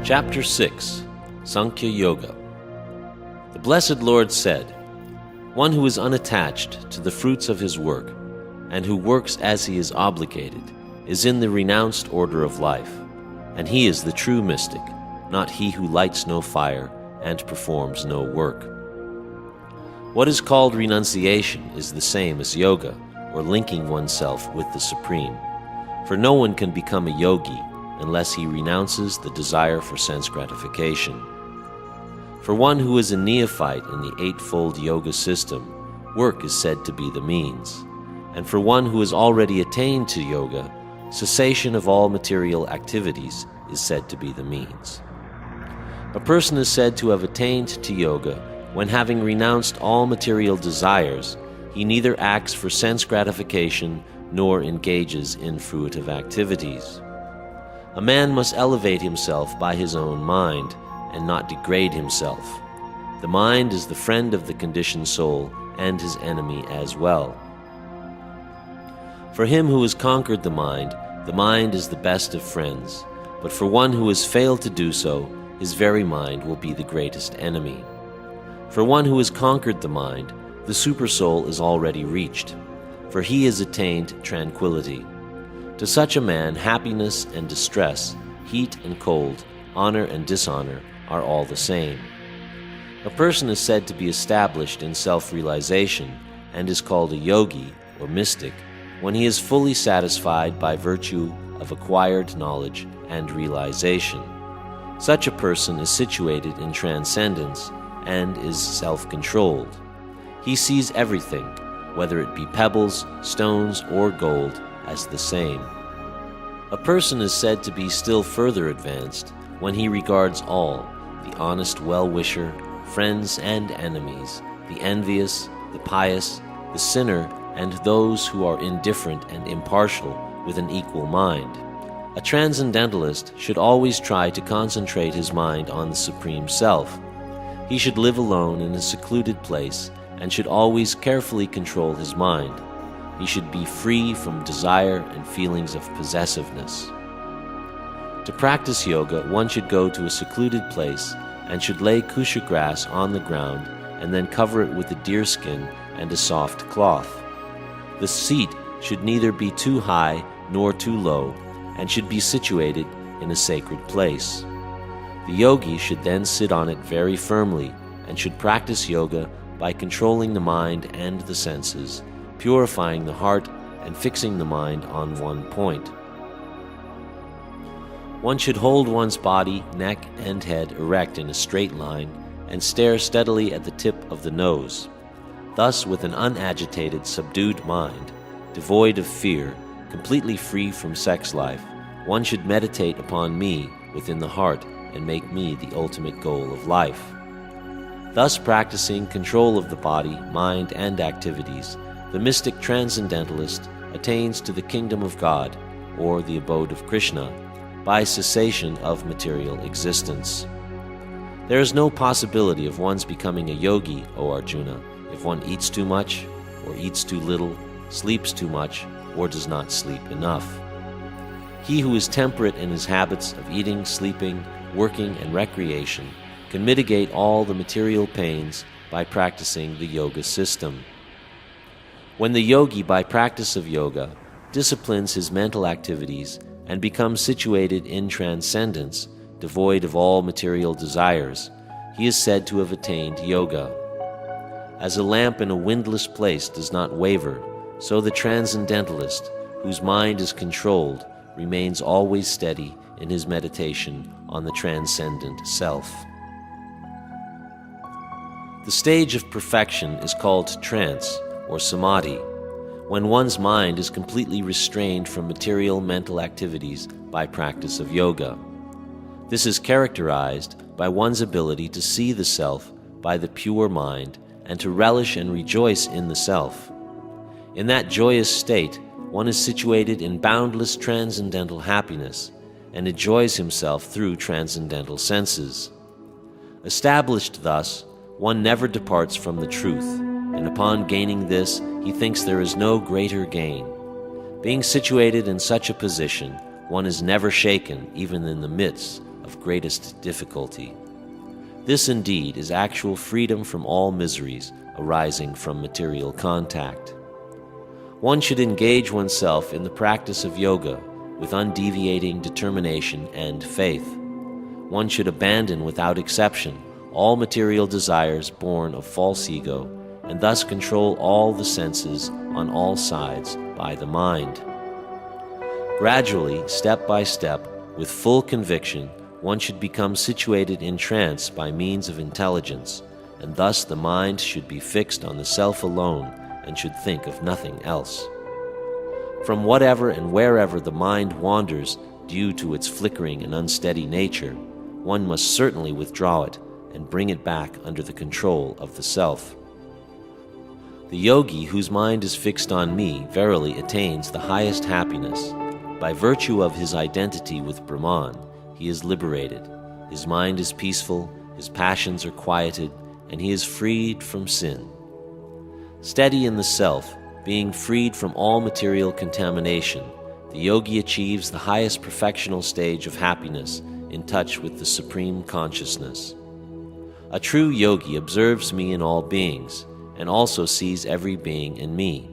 Chapter 6, Sankhya Yoga. The Blessed Lord said, "One who is unattached to the fruits of his work, and who works as he is obligated, is in the renounced order of life, and he is the true mystic, not he who lights no fire and performs no work." What is called renunciation is the same as yoga, or linking oneself with the Supreme. For no one can become a yogi unless he renounces the desire for sense gratification. For one who is a neophyte in the eightfold yoga system, work is said to be the means. And for one who has already attained to yoga, cessation of all material activities is said to be the means. A person is said to have attained to yoga when, having renounced all material desires, he neither acts for sense gratification nor engages in fruitive activities. A man must elevate himself by his own mind and not degrade himself. The mind is the friend of the conditioned soul and his enemy as well. For him who has conquered the mind is the best of friends, but for one who has failed to do so, his very mind will be the greatest enemy. For one who has conquered the mind, the supersoul is already reached, for he has attained tranquility. To such a man, happiness and distress, heat and cold, honor and dishonor are all the same. A person is said to be established in self-realization and is called a yogi or mystic when he is fully satisfied by virtue of acquired knowledge and realization. Such a person is situated in transcendence and is self-controlled. He sees everything, whether it be pebbles, stones, or gold, as the same. A person is said to be still further advanced when he regards all, the honest well-wisher, friends and enemies, the envious, the pious, the sinner, and those who are indifferent and impartial with an equal mind. A transcendentalist should always try to concentrate his mind on the Supreme Self. He should live alone in a secluded place and should always carefully control his mind. He should be free from desire and feelings of possessiveness. To practice yoga, one should go to a secluded place and should lay kusha grass on the ground and then cover it with a deerskin and a soft cloth. The seat should neither be too high nor too low and should be situated in a sacred place. The yogi should then sit on it very firmly and should practice yoga by controlling the mind and the senses, purifying the heart and fixing the mind on one point. One should hold one's body, neck, and head erect in a straight line and stare steadily at the tip of the nose. Thus, with an unagitated, subdued mind, devoid of fear, completely free from sex life, one should meditate upon me within the heart and make me the ultimate goal of life. Thus, practicing control of the body, mind, and activities, the mystic transcendentalist attains to the kingdom of God, or the abode of Krishna, by cessation of material existence. There is no possibility of one's becoming a yogi, O Arjuna, if one eats too much, or eats too little, sleeps too much, or does not sleep enough. He who is temperate in his habits of eating, sleeping, working, and recreation can mitigate all the material pains by practicing the yoga system. When the yogi, by practice of yoga, disciplines his mental activities and becomes situated in transcendence, devoid of all material desires, he is said to have attained yoga. As a lamp in a windless place does not waver, so the transcendentalist, whose mind is controlled, remains always steady in his meditation on the transcendent self. The stage of perfection is called trance, or samadhi, when one's mind is completely restrained from material mental activities by practice of yoga. This is characterized by one's ability to see the self by the pure mind and to relish and rejoice in the self. In that joyous state, one is situated in boundless transcendental happiness and enjoys himself through transcendental senses. Established thus, one never departs from the truth, and upon gaining this, he thinks there is no greater gain. Being situated in such a position, one is never shaken even in the midst of greatest difficulty. This indeed is actual freedom from all miseries arising from material contact. One should engage oneself in the practice of yoga with undeviating determination and faith. One should abandon without exception all material desires born of false ego, and thus control all the senses on all sides by the mind. Gradually, step by step, with full conviction, one should become situated in trance by means of intelligence, and thus the mind should be fixed on the self alone and should think of nothing else. From whatever and wherever the mind wanders due to its flickering and unsteady nature, one must certainly withdraw it and bring it back under the control of the self. The yogi whose mind is fixed on me verily attains the highest happiness. By virtue of his identity with Brahman, he is liberated, his mind is peaceful, his passions are quieted, and he is freed from sin. Steady in the self, being freed from all material contamination, the yogi achieves the highest perfectional stage of happiness in touch with the supreme consciousness. A true yogi observes me in all beings, and also sees every being in me.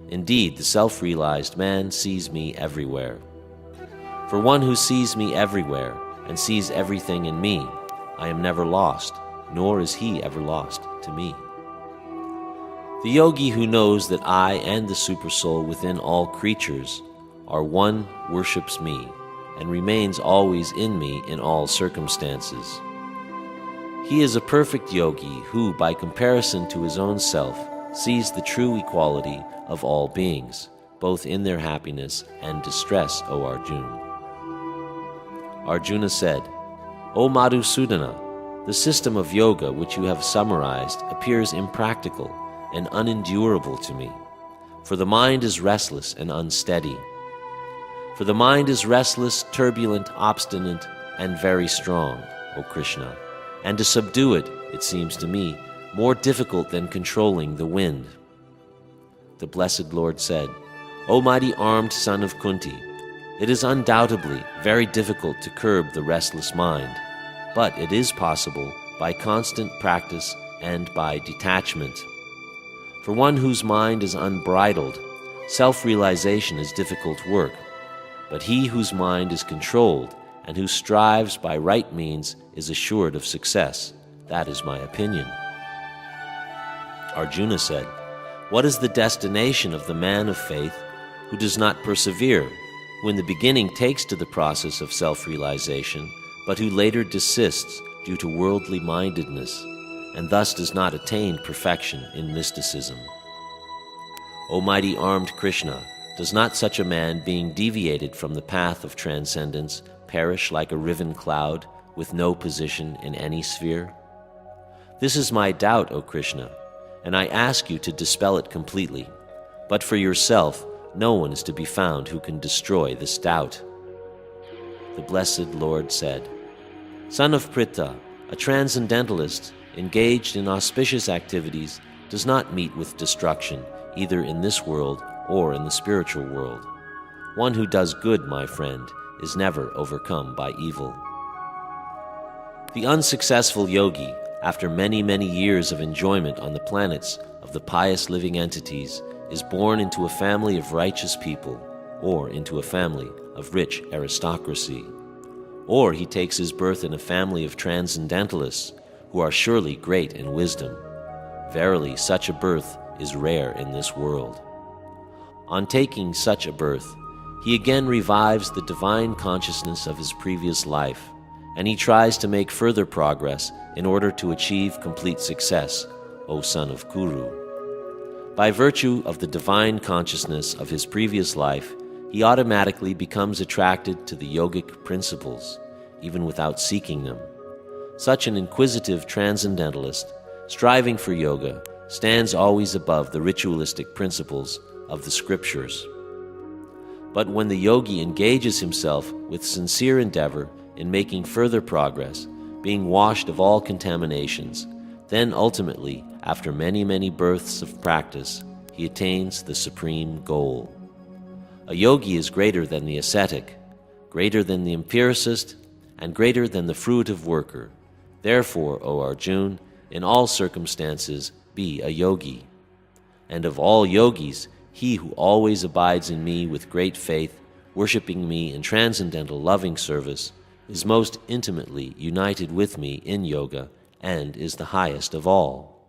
Indeed, the self-realized man sees me everywhere. For one who sees me everywhere and sees everything in me, I am never lost, nor is he ever lost to me. The yogi who knows that I and the Supersoul within all creatures are one worships me and remains always in me in all circumstances. He is a perfect yogi who, by comparison to his own self, sees the true equality of all beings, both in their happiness and distress, O Arjuna. Arjuna said, O Madhusudana, the system of yoga which you have summarized appears impractical and unendurable to me, for the mind is restless and unsteady. For the mind is restless, turbulent, obstinate, and very strong, O Krishna, and to subdue it, it seems to me, more difficult than controlling the wind. The blessed Lord said, O mighty armed son of Kunti, it is undoubtedly very difficult to curb the restless mind, but it is possible by constant practice and by detachment. For one whose mind is unbridled, self-realization is difficult work, but he whose mind is controlled and who strives by right means is assured of success. That is my opinion. Arjuna said, What is the destination of the man of faith who does not persevere, who in the beginning takes to the process of self-realization, but who later desists due to worldly mindedness, and thus does not attain perfection in mysticism? O mighty armed Krishna, does not such a man, being deviated from the path of transcendence, perish like a riven cloud with no position in any sphere? This is my doubt, O Krishna, and I ask you to dispel it completely. But for yourself, no one is to be found who can destroy this doubt. The blessed Lord said, Son of Pritha, a transcendentalist engaged in auspicious activities does not meet with destruction, either in this world or in the spiritual world. One who does good, my friend, is never overcome by evil. The unsuccessful yogi, after many, many years of enjoyment on the planets of the pious living entities, is born into a family of righteous people, or into a family of rich aristocracy. Or he takes his birth in a family of transcendentalists, who are surely great in wisdom. Verily, such a birth is rare in this world. On taking such a birth, he again revives the divine consciousness of his previous life, and he tries to make further progress in order to achieve complete success, O son of Kuru. By virtue of the divine consciousness of his previous life, he automatically becomes attracted to the yogic principles, even without seeking them. Such an inquisitive transcendentalist, striving for yoga, stands always above the ritualistic principles of the scriptures. But when the yogi engages himself with sincere endeavor in making further progress, being washed of all contaminations, then ultimately, after many, many births of practice, he attains the supreme goal. A yogi is greater than the ascetic, greater than the empiricist, and greater than the fruit of worker. Therefore, O Arjun, in all circumstances be a yogi. And of all yogis, he who always abides in me with great faith, worshipping me in transcendental loving service, is most intimately united with me in yoga and is the highest of all.